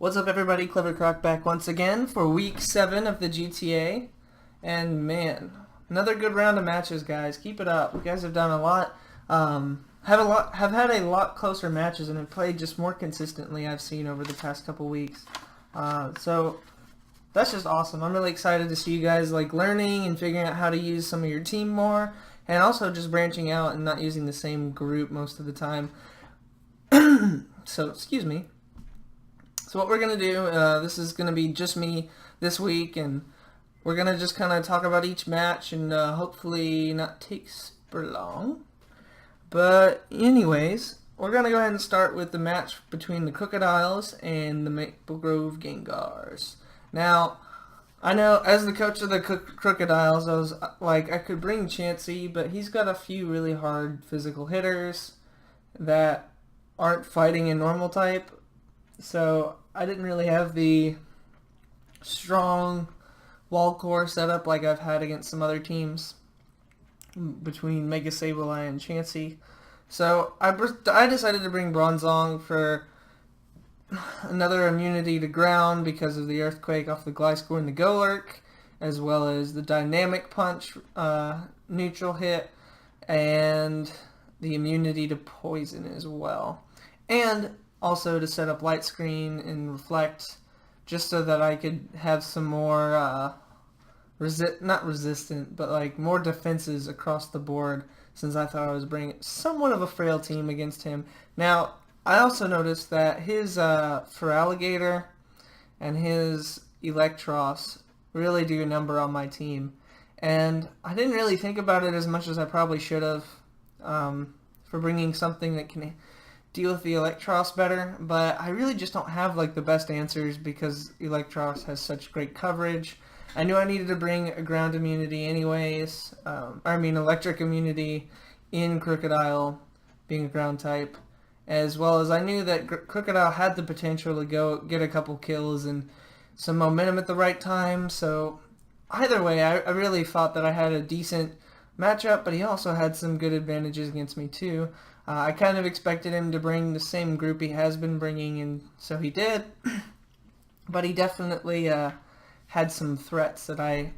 What's up, everybody? KleverKrok back once again for week 7 of the GTA. And man, another good round of matches, guys. Keep it up. You guys have done a lot. Have had a lot closer matches and have played just more consistently, I've seen over the past couple weeks. So that's just awesome. I'm really excited to see you guys like learning and figuring out how to use some of your team more, and also just branching out and not using the same group most of the time. So excuse me. So what we're going to do, this is going to be just me this week, and we're going to just kind of talk about each match and hopefully not take super long. But anyways, we're going to go ahead and start with the match between the Krookodiles and the Maple Grove Gengars. Now, I know as the coach of the Krookodiles, I was like, I could bring Chansey, but he's got a few really hard physical hitters that aren't fighting in normal type. So I didn't really have the strong wall core setup like I've had against some other teams between Mega Sableye and Chansey. So I decided to bring Bronzong for another immunity to ground because of the Earthquake off the Gliscor and the Golurk, as well as the Dynamic Punch neutral hit, and the immunity to poison as well. And also to set up Light Screen and Reflect, just so that I could have some more not resistant, but like more defenses across the board, since I thought I was bringing somewhat of a frail team against him. Now, I also noticed that his Feraligatr and his Electros really do a number on my team, and I didn't really think about it as much as I probably should have for bringing something that can deal with the Electros better, but I really just don't have like the best answers because Electros has such great coverage. I knew I needed to bring a ground immunity anyways, electric immunity in Krookodile, being a ground type, as well as I knew that Krookodile had the potential to go get a couple kills and some momentum at the right time. So either way, I really thought that I had a decent matchup, but he also had some good advantages against me too. I kind of expected him to bring the same group he has been bringing, and so he did. But he definitely had some threats that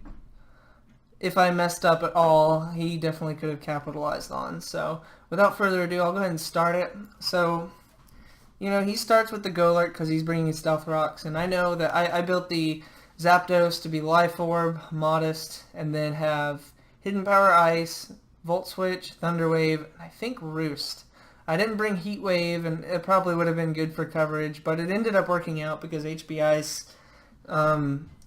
if I messed up at all, he definitely could have capitalized on. So without further ado, I'll go ahead and start it. So, he starts with the Golurk because he's bringing his Stealth Rocks, and I know that I built the Zapdos to be Life Orb, Modest, and then have Hidden Power Ice, Volt Switch, Thunder Wave, and I think Roost. I didn't bring Heat Wave, and it probably would have been good for coverage, but it ended up working out because HB Ice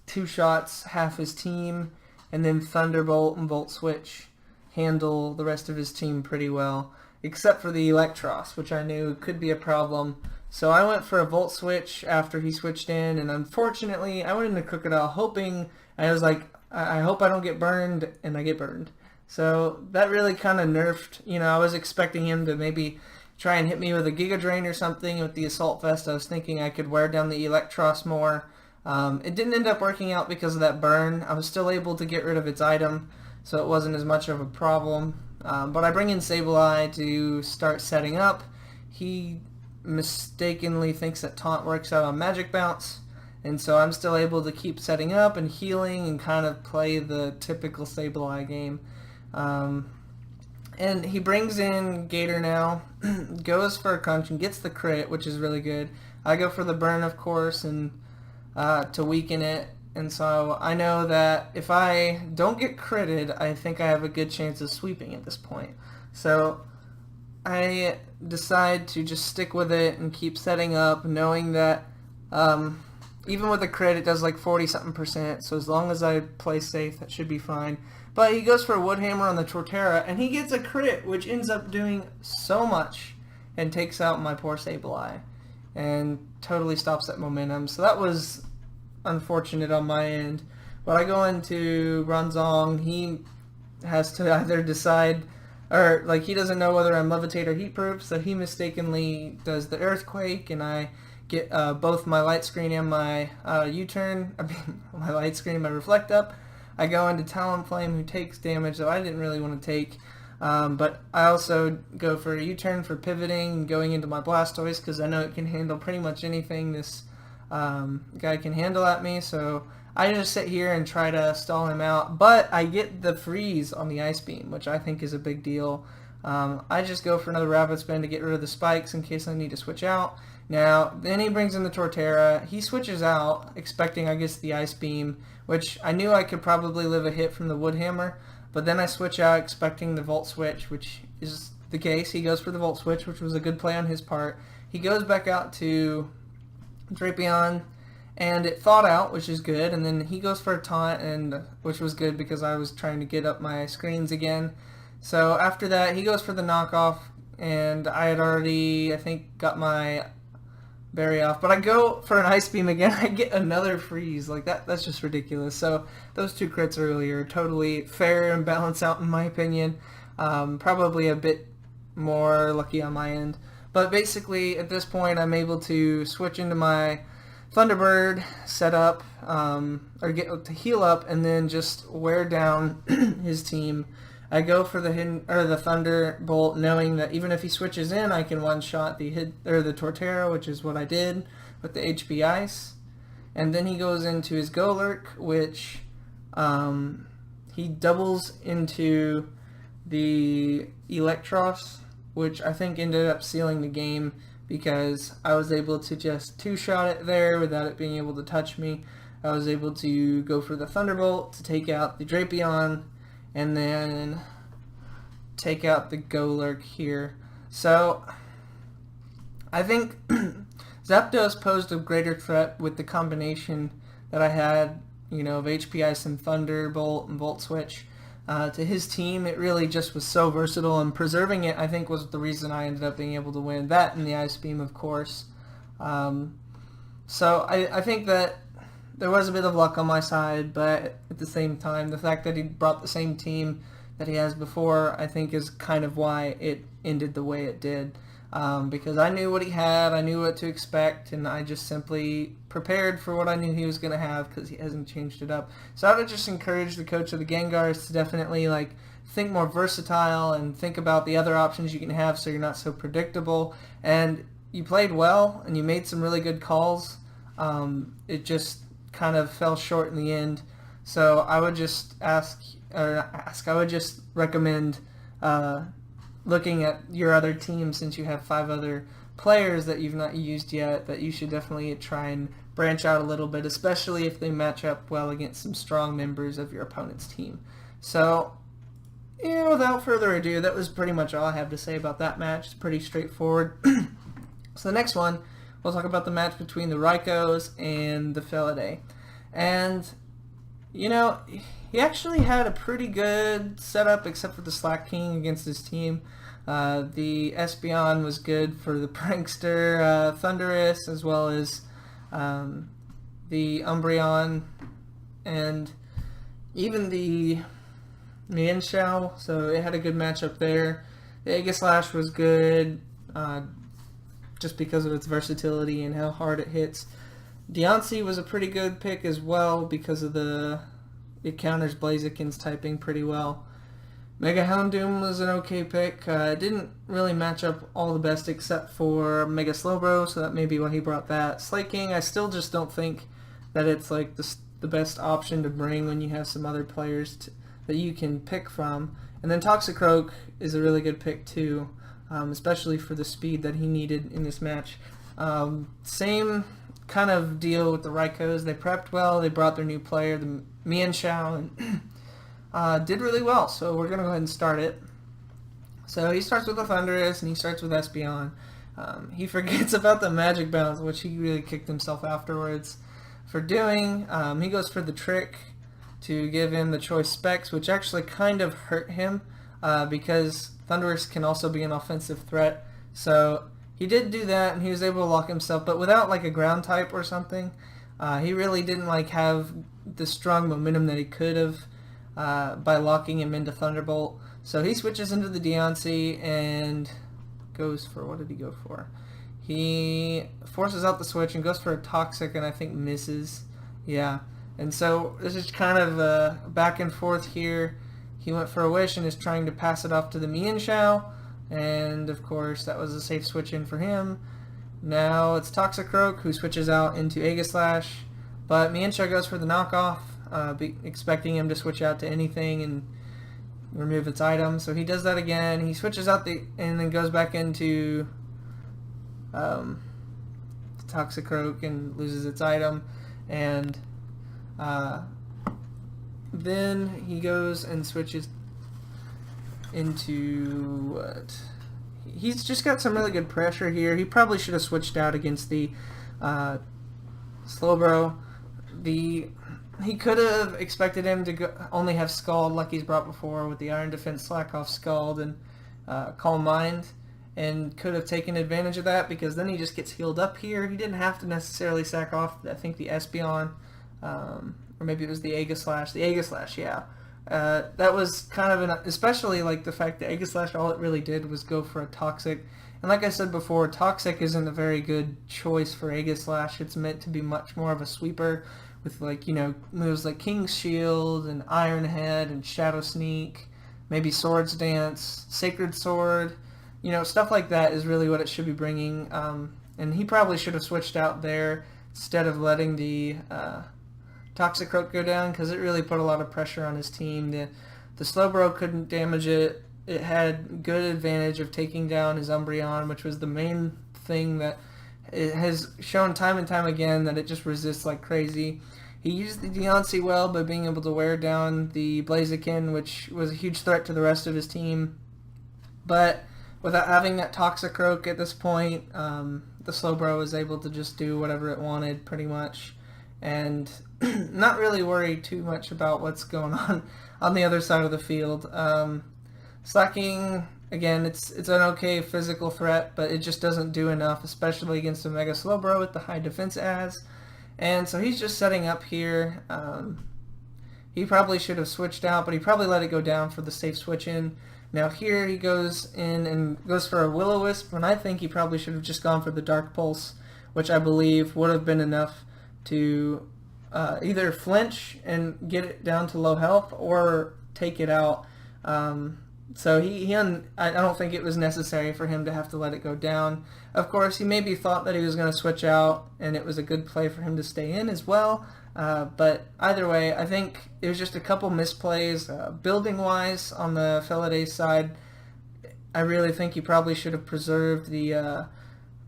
two-shots half his team, and then Thunderbolt and Volt Switch handle the rest of his team pretty well, except for the Electros, which I knew could be a problem. So I went for a Volt Switch after he switched in, and unfortunately I went into Krookodile hoping, I was like, I hope I don't get burned, and I get burned. So that really kind of nerfed, I was expecting him to maybe try and hit me with a Giga Drain or something with the Assault Vest. I was thinking I could wear down the Electros more. It didn't end up working out because of that burn. I was still able to get rid of its item, so it wasn't as much of a problem. But I bring in Sableye to start setting up. He mistakenly thinks that Taunt works out on Magic Bounce, and so I'm still able to keep setting up and healing and kind of play the typical Sableye game. And he brings in Gator now, goes for a crunch and gets the crit, which is really good. I go for the burn, of course, and to weaken it. And so I know that if I don't get critted, I think I have a good chance of sweeping at this point. So I decide to just stick with it and keep setting up, knowing that even with a crit, it does like 40-something%. So as long as I play safe, that should be fine. But he goes for a Wood Hammer on the Torterra, and he gets a crit, which ends up doing so much and takes out my poor Sableye and totally stops that momentum. So that was unfortunate on my end. But I go into Bronzong. He has to either decide, or like he doesn't know whether I'm Levitate or Heat Proof, so he mistakenly does the Earthquake, and I get both my Light Screen and my U-Turn, my Light Screen and my Reflect up. I go into Talonflame, who takes damage that I didn't really want to take. But I also go for a U-turn for pivoting and going into my Blastoise because I know it can handle pretty much anything this guy can handle at me, so I just sit here and try to stall him out, but I get the freeze on the Ice Beam, which I think is a big deal. I just go for another Rapid Spin to get rid of the spikes in case I need to switch out. Now, then he brings in the Torterra. He switches out, expecting, I guess, the Ice Beam, which I knew I could probably live a hit from the Wood Hammer, but then I switch out expecting the Volt Switch, which is the case. He goes for the Volt Switch, which was a good play on his part. He goes back out to Drapion, and it thawed out, which is good, and then he goes for a taunt, and which was good because I was trying to get up my screens again. So after that, he goes for the knockoff, and I had already, I think, got my berry off, but I go for an Ice Beam again. I get another freeze. Like, that's just ridiculous. So those two crits earlier, totally fair and balanced out in my opinion. Probably a bit more lucky on my end. But basically, at this point, I'm able to switch into my Thunderbird setup, or get to heal up, and then just wear down his team. I go for the Thunderbolt, knowing that even if he switches in, I can one-shot the Torterra, which is what I did with the HP Ice. And then he goes into his Golurk, which he doubles into the Electros, which I think ended up sealing the game because I was able to just two-shot it there without it being able to touch me. I was able to go for the Thunderbolt to take out the Drapion, and then take out the Golurk here. So I think Zapdos posed a greater threat with the combination that I had, of HP Ice and Thunderbolt and Volt Switch. To his team, it really just was so versatile, and preserving it, I think, was the reason I ended up being able to win. That and the Ice Beam, of course. So I think that there was a bit of luck on my side, but at the same time, the fact that he brought the same team that he has before, I think, is kind of why it ended the way it did. Because I knew what he had, I knew what to expect, and I just simply prepared for what I knew he was going to have because he hasn't changed it up. So I would just encourage the coach of the Gengars to definitely think more versatile and think about the other options you can have so you're not so predictable. And you played well, and you made some really good calls. It just kind of fell short in the end. So I would just I would just recommend looking at your other team, since you have 5 other players that you've not used yet, that you should definitely try and branch out a little bit, especially if they match up well against some strong members of your opponent's team. So, without further ado, that was pretty much all I have to say about that match. It's pretty straightforward. So the next one, we'll talk about the match between the Raikos and the Felidae. And, he actually had a pretty good setup except for the Slack King against his team. The Espeon was good for the Prankster Thundurus, as well as the Umbreon, and even the Mienshao, so it had a good matchup there. The Aegislash was good, just because of its versatility and how hard it hits. Deontay was a pretty good pick as well because of it counters Blaziken's typing pretty well. Mega Houndoom was an okay pick. It didn't really match up all the best except for Mega Slowbro, so that may be why he brought that. Slaking, I still just don't think that it's the best option to bring when you have some other players that you can pick from. And then Toxicroak is a really good pick too, especially for the speed that he needed in this match. Same kind of deal with the Raikos. They prepped well, they brought their new player, the Mienshao, and did really well, so we're going to go ahead and start it. So he starts with the Thundurus, and he starts with Espeon. He forgets about the Magic Bounce, which he really kicked himself afterwards for doing. He goes for the Trick to give him the Choice Specs, which actually kind of hurt him, because Thundurus can also be an offensive threat. So he did do that, and he was able to lock himself, but without a ground type or something. He really didn't have the strong momentum that he could have by locking him into Thunderbolt. So he switches into the Deontay and goes for, what did he go for? He forces out the switch and goes for a Toxic, and I think misses. Yeah, and so this is kind of back and forth here. He went for a Wish and is trying to pass it off to the Mienshao, and of course that was a safe switch in for him. Now it's Toxicroak who switches out into Aegislash, but Mienshao goes for the knockoff, expecting him to switch out to anything and remove its item. So he does that again. He switches out and then goes back into Toxicroak and loses its item, and then he goes and switches into what? He's just got some really good pressure here. He probably should have switched out against the Slowbro. He could have expected him to only have Scald like he's brought before with the Iron Defense, Slack Off, Scald, and Calm Mind, and could have taken advantage of that because then he just gets healed up here. He didn't have to necessarily sack off, I think, the Espeon, or maybe it was the Aegislash. The Aegislash, yeah. That was kind of especially like the fact that Aegislash, all it really did was go for a Toxic. And like I said before, Toxic isn't a very good choice for Aegislash. It's meant to be much more of a sweeper with, like, you know, moves like King's Shield and Iron Head and Shadow Sneak, maybe Swords Dance, Sacred Sword, you know, stuff like that is really what it should be bringing. And he probably should have switched out there instead of letting the Toxicroak go down, because it really put a lot of pressure on his team. The Slowbro couldn't damage it. It had good advantage of taking down his Umbreon, which was the main thing that it has shown time and time again that it just resists like crazy. He used the Deontay well by being able to wear down the Blaziken, which was a huge threat to the rest of his team. But without having that Toxicroak at this point, the Slowbro was able to just do whatever it wanted pretty much, and not really worry too much about what's going on the other side of the field. Slacking, again, it's an okay physical threat, but it just doesn't do enough, especially against a Mega Slowbro with the high defense it has. And so he's just setting up here. He probably should have switched out, but he probably let it go down for the safe switch in. Now here he goes in and goes for a Will-O-Wisp, when I think he probably should have just gone for the Dark Pulse, which I believe would have been enough to either flinch and get it down to low health or take it out. So I don't think it was necessary for him to have to let it go down. Of course, he maybe thought that he was going to switch out, and it was a good play for him to stay in as well. But either way, I think it was just a couple misplays. Building-wise, on the Felidae side, I really think he probably should have preserved the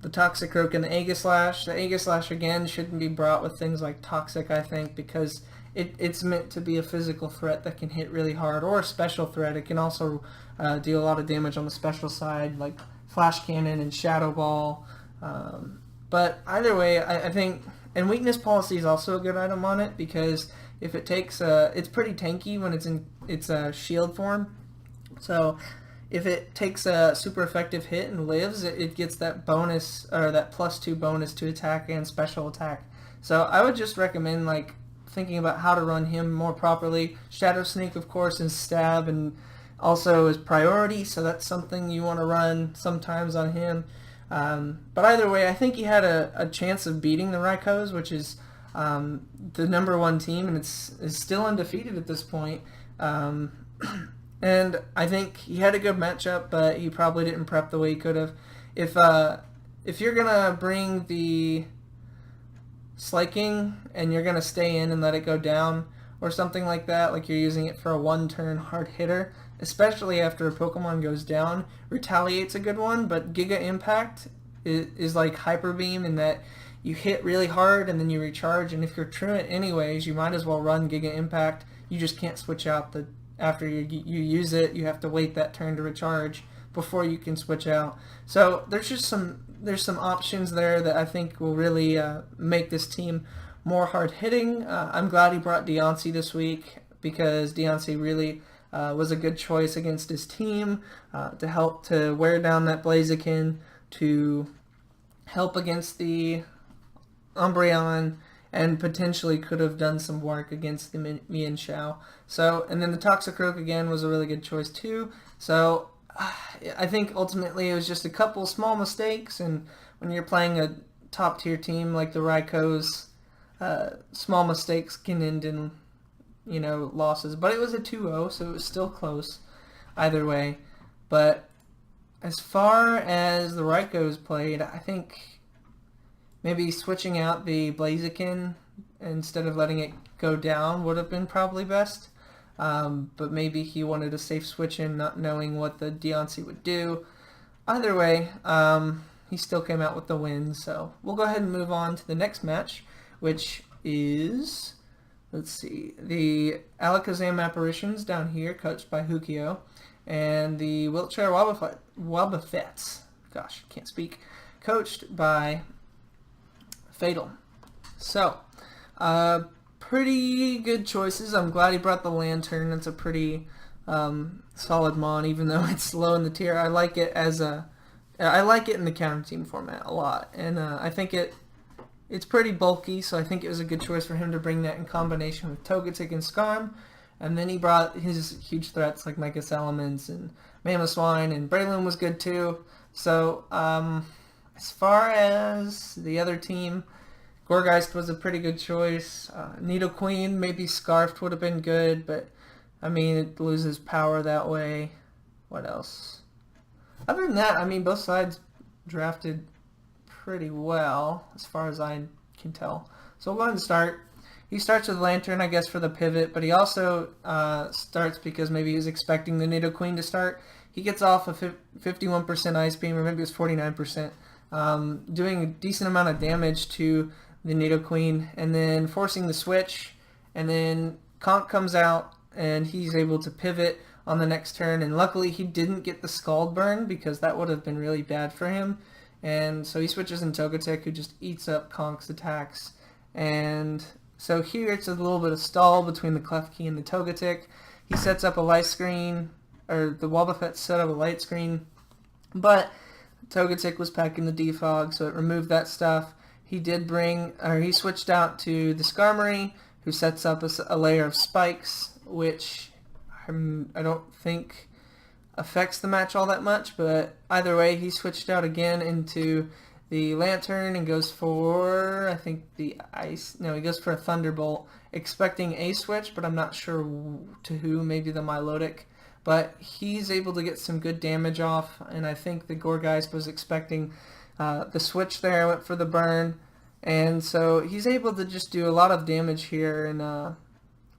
Toxicroak and the Aegislash. The Aegislash, again, shouldn't be brought with things like Toxic, I think, because it's meant to be a physical threat that can hit really hard, or a special threat. It can also deal a lot of damage on the special side, like Flash Cannon and Shadow Ball. But either way, I think, and Weakness Policy is also a good item on it, because if it takes, it's pretty tanky when it's in its shield form. So if it takes a super effective hit and lives, it gets that bonus, or that +2 bonus to attack and special attack. So I would just recommend, like, thinking about how to run him more properly. Shadow Sneak, of course, is stab and also is priority, so that's something you want to run sometimes on him. But either way, I think he had a chance of beating the Raikos, which is the #1 team, and is still undefeated at this point. And I think he had a good matchup, but he probably didn't prep the way he could have. If you're gonna bring the Slaking and you're gonna stay in and let it go down or something like that, like you're using it for a 1-turn hard hitter, especially after a Pokemon goes down, Retaliate's a good one, but Giga Impact is like Hyper Beam in that you hit really hard and then you recharge, and if you're Truant anyways, you might as well run Giga Impact. You just can't switch out after you use it. You have to wait that turn to recharge before you can switch out. So there's some options there that I think will really make this team more hard-hitting. I'm glad he brought Deontay this week, because Deontay really was a good choice against his team to help to wear down that Blaziken, to help against the Umbreon, and potentially could have done some work against the Mienshao. So, and then the Toxicroak again was a really good choice too. So I think ultimately it was just a couple small mistakes, and when you're playing a top tier team like the Raikos, small mistakes can end in, you know, losses. But it was a 2-0, so it was still close either way. But as far as the Raikos played, I think Maybe switching out the Blaziken instead of letting it go down would have been probably best. But maybe he wanted a safe switch in, not knowing what the Deontay would do. Either way, he still came out with the win, so we'll go ahead and move on to the next match, which is, let's see, the Alakazam Apparitions down here, coached by Hukio, and the Wiltshire Wobbuffets, gosh, can't speak, coached by Fatal. So, pretty good choices. I'm glad he brought the Lantern. It's a pretty solid mon, even though it's low in the tier. I like it I like it in the counter team format a lot, and I think it's pretty bulky, so I think it was a good choice for him to bring that in combination with Togetic and Skarm. And then he brought his huge threats like Mega Salamence and Mamoswine, and Breloom was good too. So as far as the other team, Gourgeist was a pretty good choice. Nidoqueen, maybe Scarfed would have been good, but I mean, it loses power that way. What else? Other than that, I mean, both sides drafted pretty well, as far as I can tell. So we'll go ahead and start. He starts with Lantern, I guess, for the pivot, but he also starts because maybe he was expecting the Nidoqueen to start. He gets off a 51% Ice Beam, or maybe it's 49%, doing a decent amount of damage to the Nidoqueen, and then forcing the switch, and then Conk comes out, and he's able to pivot on the next turn, and luckily he didn't get the Scald Burn, because that would have been really bad for him. And so he switches in Togetic, who just eats up Conk's attacks. And so here it's a little bit of stall between the Klefki and the Togetic. He sets up a light screen, or the Wobbuffet set up a light screen, but Togetic was packing the defog, so it removed that stuff. He switched out to the Skarmory, who sets up a layer of spikes, which I don't think affects the match all that much, but either way, he switched out again into the Lantern and goes for, I think, he goes for a Thunderbolt, expecting a switch, but I'm not sure to who, maybe the Milotic. But he's able to get some good damage off, and I think the Gourgeist was expecting the switch there, went for the burn, and so he's able to just do a lot of damage here and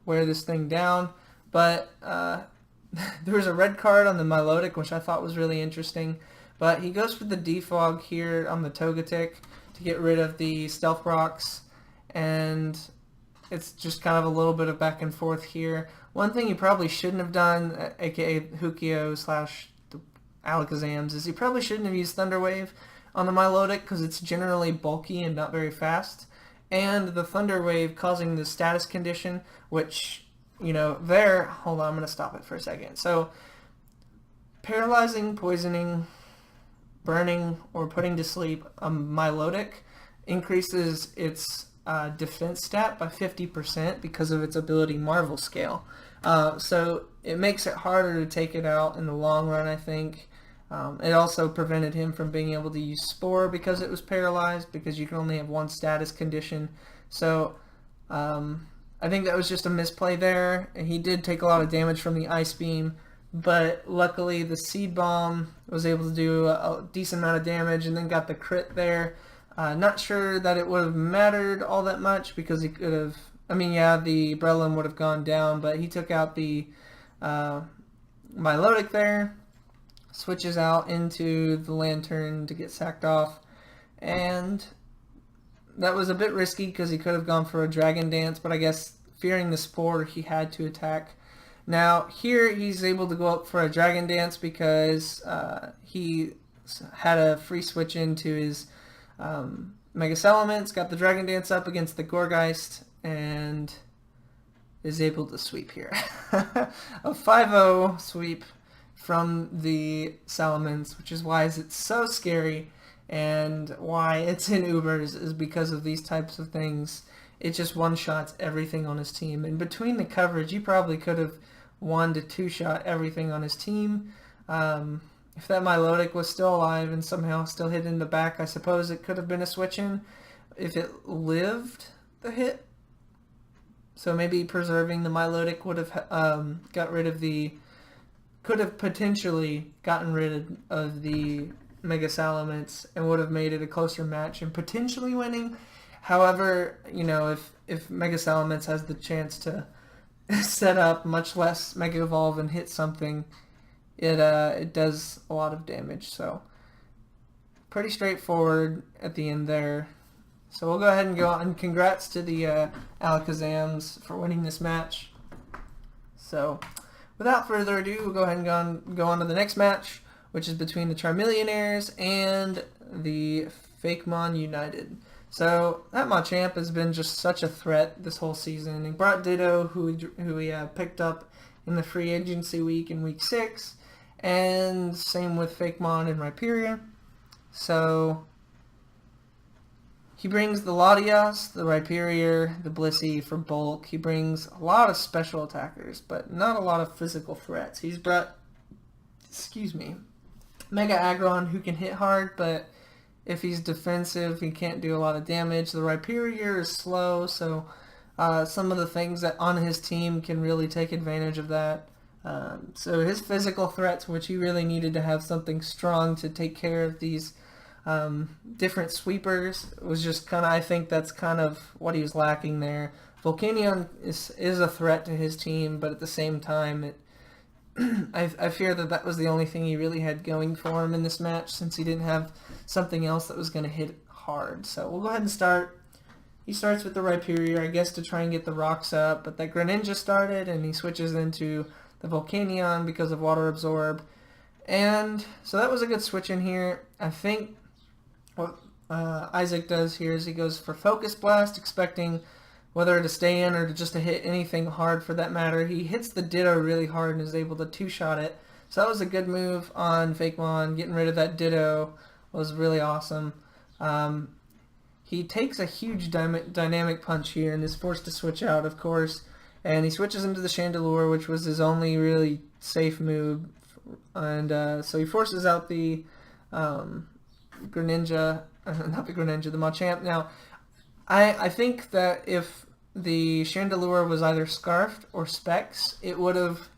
wear this thing down. But there was a red card on the Milotic, which I thought was really interesting. But he goes for the defog here on the Togetic to get rid of the Stealth Rocks, and it's just kind of a little bit of back and forth here. One thing he probably shouldn't have done, aka Hukio / the Alakazams, is he probably shouldn't have used Thunder Wave on the Milotic, because it's generally bulky and not very fast. And the Thunder Wave causing the status condition, which, hold on, I'm going to stop it for a second. So, paralyzing, poisoning, burning, or putting to sleep a Milotic increases its defense stat by 50% because of its ability Marvel Scale. So it makes it harder to take it out in the long run, I think. It also prevented him from being able to use Spore because it was paralyzed, because you can only have one status condition. So I think that was just a misplay there. And he did take a lot of damage from the Ice Beam, but luckily the Seed Bomb was able to do a decent amount of damage and then got the crit there. Not sure that it would have mattered all that much, because he could have, the Breloom would have gone down, but he took out the Milotic there, switches out into the Lantern to get sacked off, and that was a bit risky because he could have gone for a Dragon Dance, but I guess fearing the Spore, he had to attack. Now here he's able to go up for a Dragon Dance because he had a free switch into his Mega Salamence, got the Dragon Dance up against the Gourgeist, and is able to sweep here. A 5-0 sweep from the Salamence, which is why it's so scary, and why it's in Ubers is because of these types of things. It just one-shots everything on his team. And between the coverage, he probably could have 1 to 2-shot everything on his team. If that Milotic was still alive and somehow still hit in the back, I suppose it could have been a switch-in if it lived the hit. So maybe preserving the Milotic would have could have potentially gotten rid of the Mega Salamence and would have made it a closer match and potentially winning. However, you know, if Mega Salamence has the chance to set up, much less Mega Evolve and hit something, it does a lot of damage. So pretty straightforward at the end there. So we'll go ahead and go on. Congrats to the Alakazams for winning this match. So without further ado, we'll go ahead and go on to the next match, which is between the Char Millionaires and the Fakemon United. So that Machamp has been just such a threat this whole season. He brought Ditto, who we picked up in the free agency week in week 6, and same with Fakemon and Rhyperior. So he brings the Latias, the Rhyperior, the Blissey for bulk. He brings a lot of special attackers, but not a lot of physical threats. He's brought, Mega Aggron, who can hit hard, but if he's defensive, he can't do a lot of damage. The Rhyperior is slow, so some of the things that on his team can really take advantage of that. So his physical threats, which he really needed to have something strong to take care of these different sweepers, was just kind of, I think that's kind of what he was lacking there. Volcanion is a threat to his team, but at the same time, I fear that was the only thing he really had going for him in this match, since he didn't have something else that was going to hit hard. So we'll go ahead and start. He starts with the Rhyperior, I guess, to try and get the rocks up, but that Greninja started, and he switches into the Volcanion because of Water Absorb. And so that was a good switch in here. I think what Isaac does here is he goes for Focus Blast, expecting whether to stay in or just to hit anything hard for that matter. He hits the Ditto really hard and is able to two-shot it. So that was a good move on Fakemon. Getting rid of that Ditto was really awesome. He takes a huge dynamic punch here and is forced to switch out, of course. And he switches into the Chandelure, which was his only really safe move. And so he forces out the Greninja, not the Greninja, the Machamp. Now, I think that if the Chandelure was either Scarfed or Specs, it would have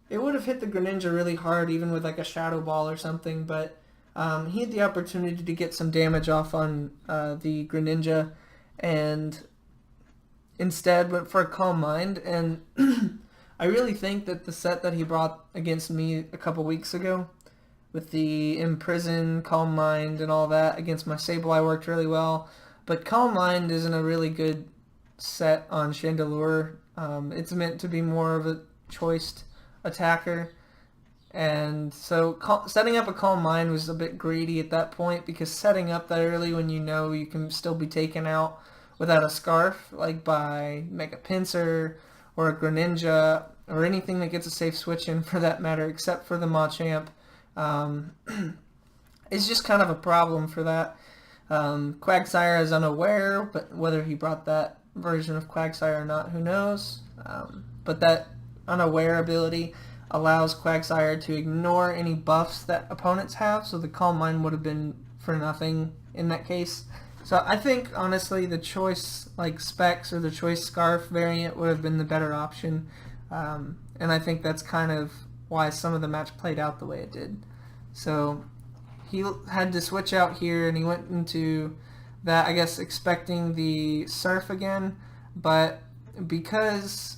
hit the Greninja really hard, even with like a Shadow Ball or something. But he had the opportunity to get some damage off on the Greninja, and instead went for a Calm Mind. And I really think that the set that he brought against me a couple weeks ago, with the Imprison, Calm Mind, and all that against my Sableye, worked really well. But Calm Mind isn't a really good set on Chandelure. It's meant to be more of a choiced attacker. And so setting up a Calm Mind was a bit greedy at that point, because setting up that early when you know you can still be taken out without a Scarf, like by Mega Pinsir or a Greninja, or anything that gets a safe switch in for that matter, except for the Machamp, is just kind of a problem for that. Quagsire is unaware, but whether he brought that version of Quagsire or not, who knows. But that unaware ability allows Quagsire to ignore any buffs that opponents have, so the Calm Mind would have been for nothing in that case. So I think, honestly, the choice like Specs or the choice Scarf variant would have been the better option. And I think that's kind of why some of the match played out the way it did. So he had to switch out here, and he went into that, I guess, expecting the Surf again, but because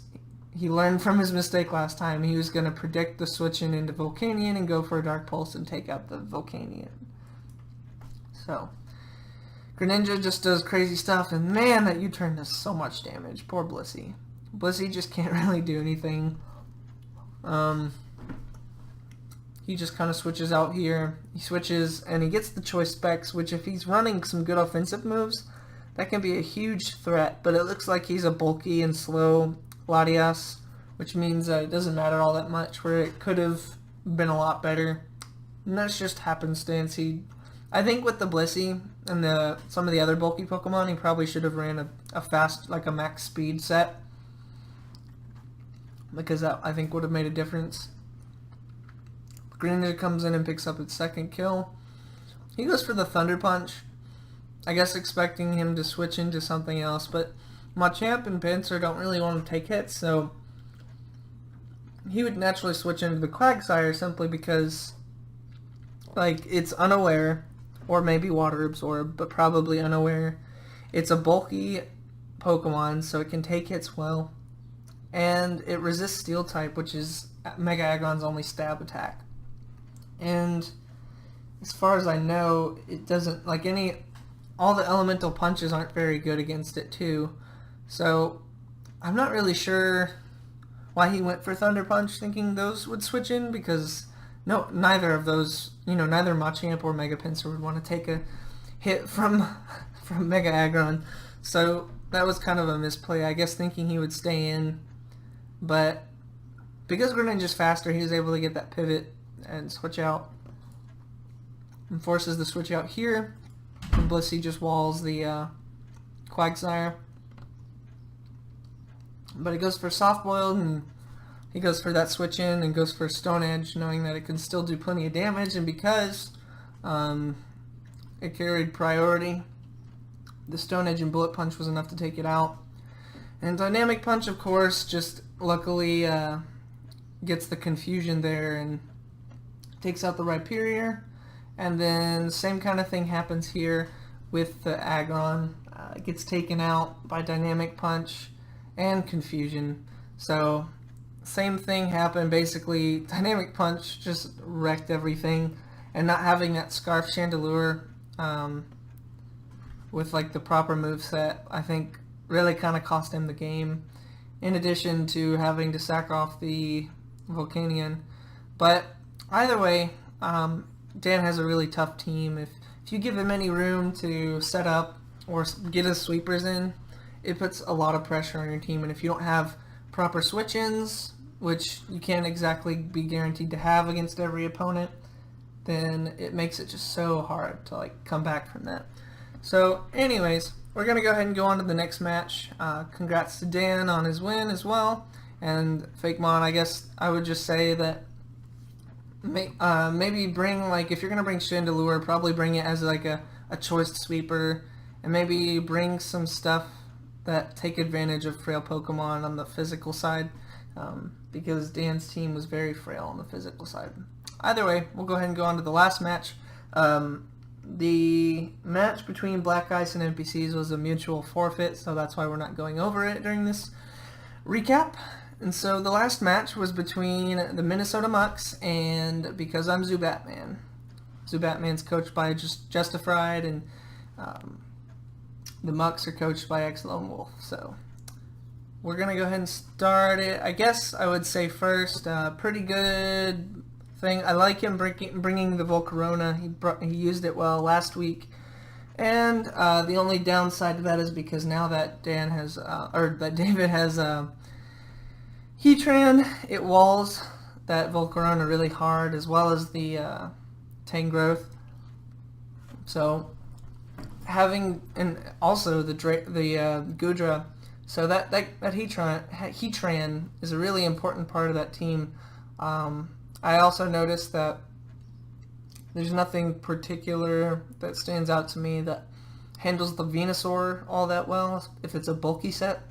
he learned from his mistake last time, he was going to predict the switching into Volcanion and go for a Dark Pulse and take out the Volcanion. So Greninja just does crazy stuff, and man, that U-turn does so much damage. Poor Blissey. Blissey just can't really do anything. He just kind of switches out here. He switches, and he gets the choice Specs, which if he's running some good offensive moves, that can be a huge threat. But it looks like he's a bulky and slow Latias, which means it doesn't matter all that much, where it could have been a lot better. And that's just happenstance. I think with the Blissey and some of the other bulky Pokemon, he probably should have ran a fast, like a max speed set, because that, I think, would have made a difference. Greninja comes in and picks up its second kill. He goes for the Thunder Punch, I guess expecting him to switch into something else, but Machamp and Pinsir don't really want to take hits, so he would naturally switch into the Quagsire simply because like it's unaware, or maybe water absorb, but probably unaware. It's a bulky Pokemon, so it can take hits well, and it resists Steel type, which is Mega Aggron's only stab attack. And as far as I know, it doesn't like all the elemental punches aren't very good against it too. So I'm not really sure why he went for Thunder Punch, thinking those would switch in, because neither of those, neither Machamp or Mega Pinsir would want to take a hit from Mega Aggron. So that was kind of a misplay, I guess, thinking he would stay in. But because Greninja's faster, he was able to get that pivot and switch out. And forces the switch out here. And Blissey just walls the Quagsire. But he goes for Soft Boiled, and he goes for that switch in and goes for Stone Edge, knowing that it can still do plenty of damage. And because it carried priority, the Stone Edge and Bullet Punch was enough to take it out. And Dynamic Punch, of course, just luckily gets the confusion there and takes out the Rhyperior. And then same kind of thing happens here with the Aggron. It gets taken out by Dynamic Punch and Confusion. So same thing happened. Basically, Dynamic Punch just wrecked everything, and not having that Scarf Chandelure with like the proper moveset, I think really kind of cost him the game, in addition to having to sack off the Volcanion. But either way, Dan has a really tough team. If you give him any room to set up or get his sweepers in, it puts a lot of pressure on your team. And if you don't have proper switch-ins, which you can't exactly be guaranteed to have against every opponent, then it makes it just so hard to like come back from that. So anyways, we're going to go ahead and go on to the next match. Congrats to Dan on his win as well. And Fakemon, I guess I would just say that maybe bring, like, if you're going to bring Chandelure, probably bring it as like a choice sweeper, and maybe bring some stuff that take advantage of frail Pokemon on the physical side, because Dan's team was very frail on the physical side. Either way, we'll go ahead and go on to the last match. The match between Black Ice and NPCs was a mutual forfeit, so that's why we're not going over it during this recap. And so the last match was between the Minnesota Mucks and Because I'm Zubatman. Zubatman's coached by Justified, and the Mucks are coached by X-Lone Wolf. So we're going to go ahead and start it. I guess I would say first, pretty good thing. I like him bringing the Volcarona. He used it well last week. And the only downside to that is because now that David has Heatran, it walls that Volcarona really hard, as well as the Tangrowth. So having, and also the Goodra, so that Heatran is a really important part of that team. I also noticed that there's nothing particular that stands out to me that handles the Venusaur all that well if it's a bulky set.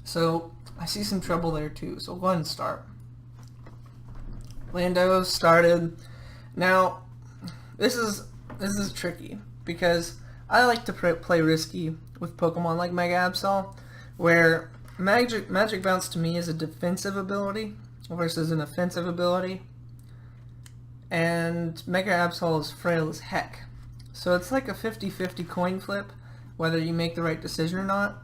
So I see some trouble there too. So we'll go ahead and start. Lando started. Now this is tricky because I like to play risky with Pokemon like Mega Absol, where Magic Bounce to me is a defensive ability versus an offensive ability. And Mega Absol is frail as heck. So it's like a 50-50 coin flip whether you make the right decision or not.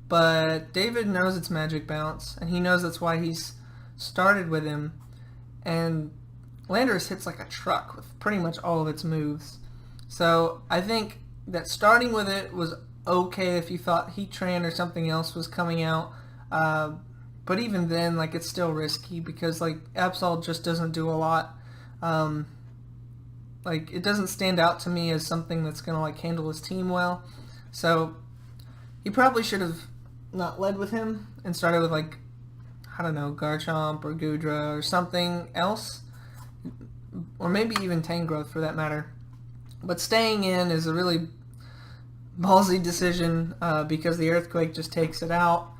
But David knows it's Magic Bounce, and he knows that's why he's started with him. And Landorus hits like a truck with pretty much all of its moves. So I think that starting with it was okay if you thought Heatran or something else was coming out. But even then, like, it's still risky because like Absol just doesn't do a lot. Like, it doesn't stand out to me as something that's gonna like handle his team well. So he probably should have not led with him and started with, like, I don't know, Garchomp or Goodra or something else, or maybe even Tangrowth for that matter. But staying in is a really ballsy decision because the Earthquake just takes it out,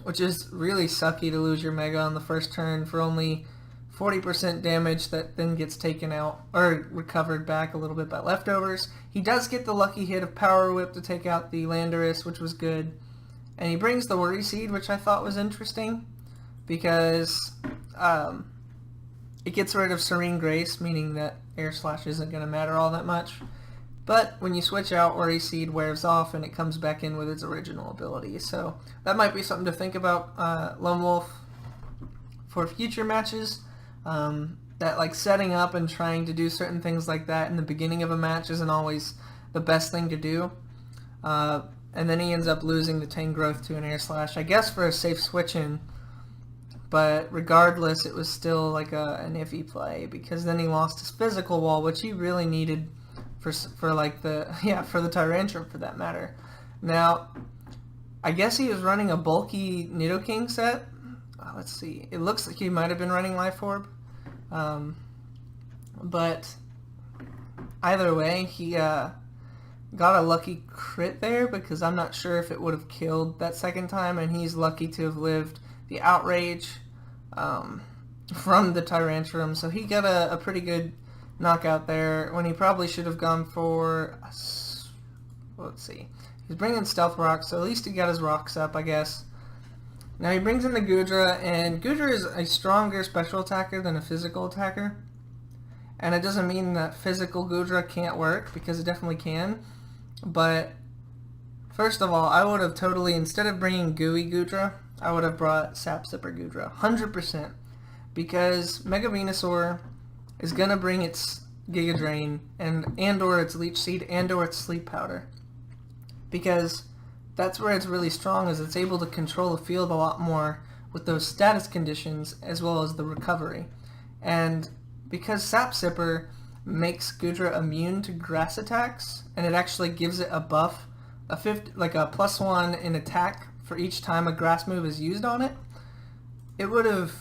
which is really sucky to lose your Mega on the first turn for only 40% damage that then gets taken out or recovered back a little bit by leftovers. He does get the lucky hit of Power Whip to take out the Landorus, which was good. And he brings the Worry Seed, which I thought was interesting because it gets rid of Serene Grace, meaning that Air Slash isn't going to matter all that much. But when you switch out, Worry Seed wears off and it comes back in with its original ability. So that might be something to think about, Lone Wolf, for future matches. That like setting up and trying to do certain things like that in the beginning of a match isn't always the best thing to do. And then he ends up losing the Tangrowth to an Air Slash, I guess for a safe switch-in. But regardless, it was still like an iffy play because then he lost his physical wall, which he really needed for like the Tyrantrum for that matter. Now, I guess he was running a bulky Nidoking set. Let's see. It looks like he might have been running Life Orb. But either way, he got a lucky crit there because I'm not sure if it would have killed that second time, and he's lucky to have lived the Outrage from the Tyrantrum. So he got a pretty good knockout there when he probably should have gone for... let's see. He's bringing Stealth Rock, so at least he got his rocks up, I guess. Now he brings in the Goodra, and Goodra is a stronger special attacker than a physical attacker. And it doesn't mean that physical Goodra can't work, because it definitely can. But, first of all, I would have totally, instead of bringing Gooey Goodra, I would have brought Sap Sipper Goodra, 100%. Because Mega Venusaur is going to bring its Giga Drain, and or its Leech Seed, and or its Sleep Powder. Because that's where it's really strong, is it's able to control the field a lot more with those status conditions as well as the recovery. And because Sap Sipper makes Goodra immune to grass attacks, and it actually gives it a buff, a +1 in attack for each time a grass move is used on it, it would have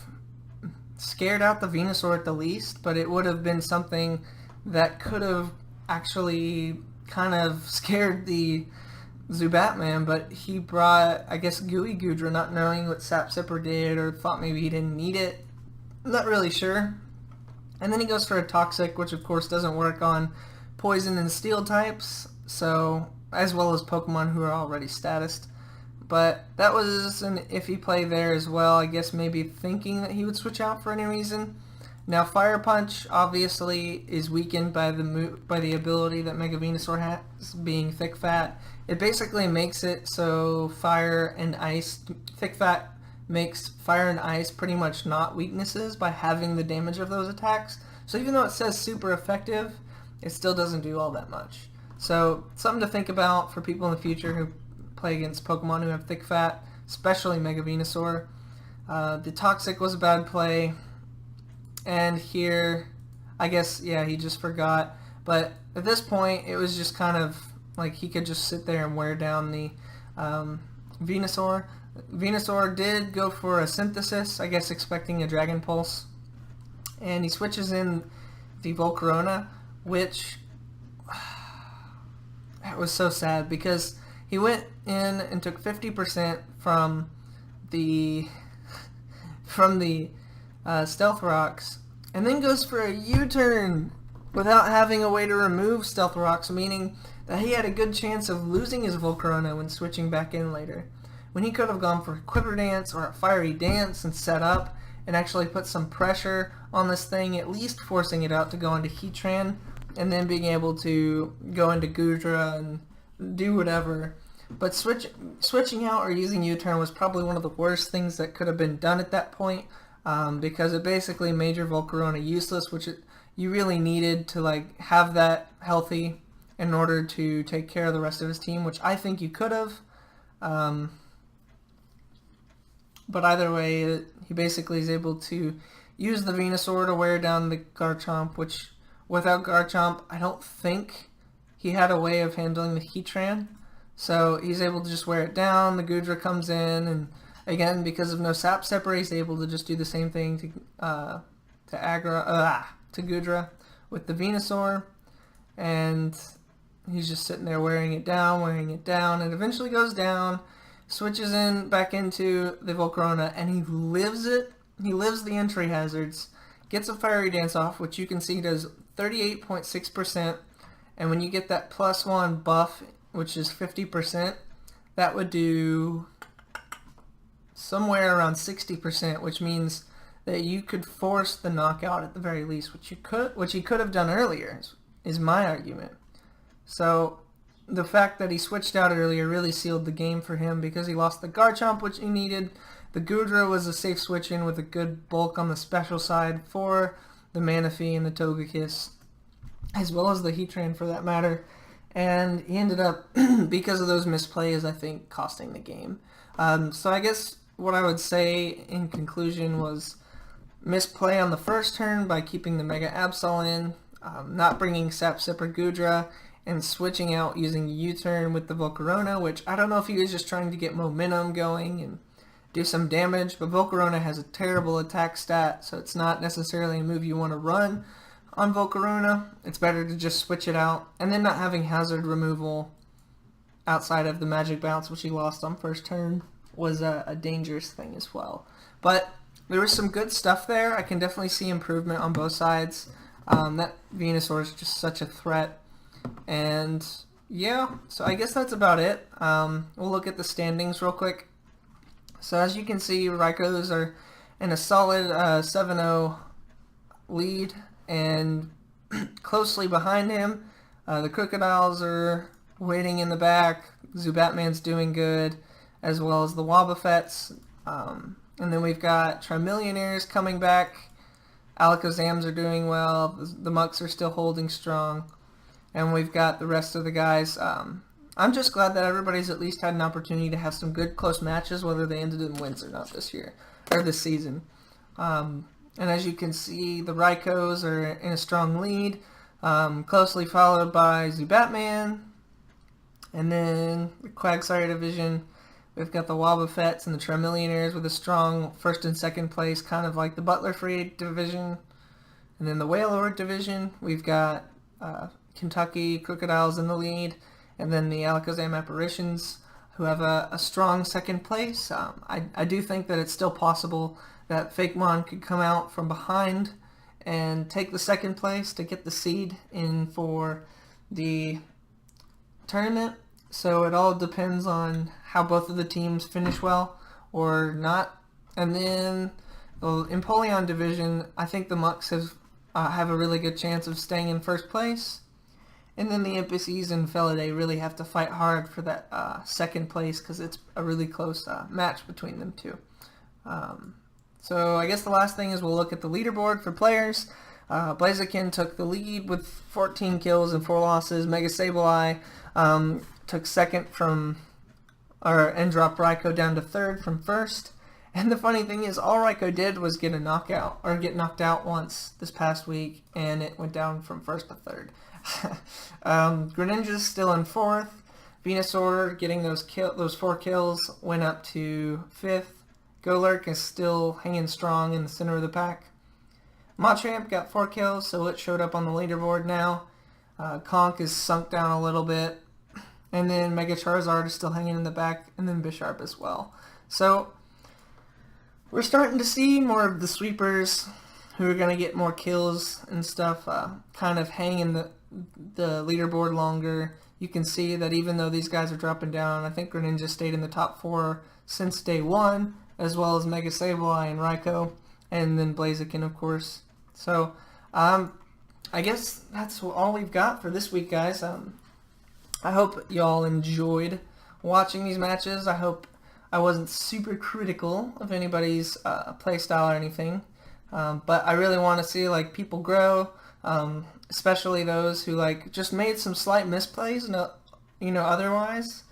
scared out the Venusaur at the least, but it would have been something that could have actually kind of scared the Zubatman, but he brought, I guess, Gooey Goodra, not knowing what Sap Sipper did, or thought maybe he didn't need it. I'm not really sure. And then he goes for a Toxic, which of course doesn't work on Poison and Steel types, so as well as Pokemon who are already statused. But that was an iffy play there as well, I guess maybe thinking that he would switch out for any reason. Now Fire Punch obviously is weakened by the ability that Mega Venusaur has, being Thick Fat. It basically makes it so Fire and Ice, Thick Fat makes Fire and Ice pretty much not weaknesses by having the damage of those attacks. So even though it says super effective, it still doesn't do all that much. So something to think about for people in the future who play against Pokemon who have Thick Fat, especially Mega Venusaur. The Toxic was a bad play. And here, I guess, yeah, he just forgot. But at this point, it was just kind of like he could just sit there and wear down the Venusaur. Venusaur did go for a Synthesis, I guess expecting a Dragon Pulse. And he switches in the Volcarona, which that was so sad because he went in and took 50% from the Stealth Rocks, and then goes for a U-turn without having a way to remove Stealth Rocks, meaning that he had a good chance of losing his Volcarona when switching back in later, when he could have gone for a Quiver Dance or a Fiery Dance and set up and actually put some pressure on this thing, at least forcing it out to go into Heatran, and then being able to go into Goodra and do whatever. But switching out or using U-turn was probably one of the worst things that could have been done at that point, because it basically made your Volcarona useless, which you really needed to like have that healthy in order to take care of the rest of his team, which I think you could have. But either way, he basically is able to use the Venusaur to wear down the Garchomp, which without Garchomp, I don't think he had a way of handling the Heatran. So he's able to just wear it down, the Goodra comes in, and again, because of no Sap Sipper, he's able to just do the same thing to Goodra with the Venusaur, and he's just sitting there wearing it down, and eventually goes down, switches back into the Volcarona, and he lives it. He lives the entry hazards, gets a Fiery Dance off, which you can see does 38.6%, and when you get that +1 buff, which is 50%, that would do somewhere around 60%, which means that you could force the knockout at the very least, which he could have done earlier, is my argument. So the fact that he switched out earlier really sealed the game for him because he lost the Garchomp, which he needed. The Goodra was a safe switch in with a good bulk on the special side for the Manaphy and the Togekiss, as well as the Heatran for that matter. And he ended up, because of those misplays, I think, costing the game. So I guess what I would say in conclusion was misplay on the first turn by keeping the Mega Absol in, not bringing Sap Sip or Goodra, and switching out using U-turn with the Volcarona, which I don't know if he was just trying to get momentum going and do some damage, but Volcarona has a terrible attack stat, so it's not necessarily a move you want to run on Volcarona. It's better to just switch it out, and then not having hazard removal outside of the Magic Bounce, which he lost on first turn, was a dangerous thing as well. But there was some good stuff there. I can definitely see improvement on both sides. That Venusaur is just such a threat. And yeah, so I guess that's about it. We'll look at the standings real quick. So as you can see, Raikos are in a solid 7-0 lead, and closely behind him, the Krookodiles are waiting in the back. Zubatman's doing good, as well as the Wobbuffets. And then we've got Char Millionaires coming back. Alakazams are doing well. The Mucks are still holding strong. And we've got the rest of the guys. I'm just glad that everybody's at least had an opportunity to have some good close matches, whether they ended in wins or not this year, or this season. And as you can see, the Raikos are in a strong lead, closely followed by Zubatman. And then the Quagsire division, we've got the Wobbuffets and the Char Millionaires with a strong first and second place, kind of like the Butler Free division. And then the Wailord division, we've got Kentucky Krookodiles in the lead, and then the Alakazam Apparitions, who have a strong second place. I do think that it's still possible that Fakemon could come out from behind and take the second place to get the seed in for the tournament. So it all depends on how both of the teams finish well or not. And then the Empoleon division, I think the Mucks have a really good chance of staying in first place. And then the Impices and Felidae really have to fight hard for that second place because it's a really close match between them two. So I guess the last thing is we'll look at the leaderboard for players. Blaziken took the lead with 14 kills and 4 losses. Mega Sableye took second and dropped Raiko down to third from first. And the funny thing is, all Raiko did was get knocked out once this past week, and it went down from first to third. Greninja's still in fourth. Venusaur getting those 4 kills went up to fifth. Golurk is still hanging strong in the center of the pack. Machamp got 4 kills, so it showed up on the leaderboard now. Conk is sunk down a little bit. And then Mega Charizard is still hanging in the back, and then Bisharp as well. So we're starting to see more of the sweepers who are going to get more kills and stuff kind of hang in the leaderboard longer. You can see that even though these guys are dropping down, I think Greninja stayed in the top 4 since day 1, as well as Mega Sableye and Raiko, and then Blaziken, of course. So I guess that's all we've got for this week, guys. I hope y'all enjoyed watching these matches. I hope I wasn't super critical of anybody's playstyle or anything. But I really want to see people grow, especially those who just made some slight misplays. Otherwise,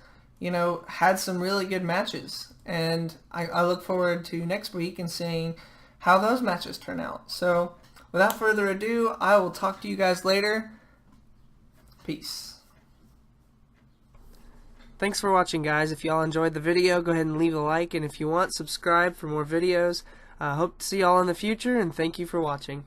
had some really good matches, and I look forward to next week and seeing how those matches turn out. So, without further ado, I will talk to you guys later. Peace. Thanks for watching, guys. If y'all enjoyed the video, go ahead and leave a like, and if you want, subscribe for more videos. Hope to see y'all in the future, and thank you for watching.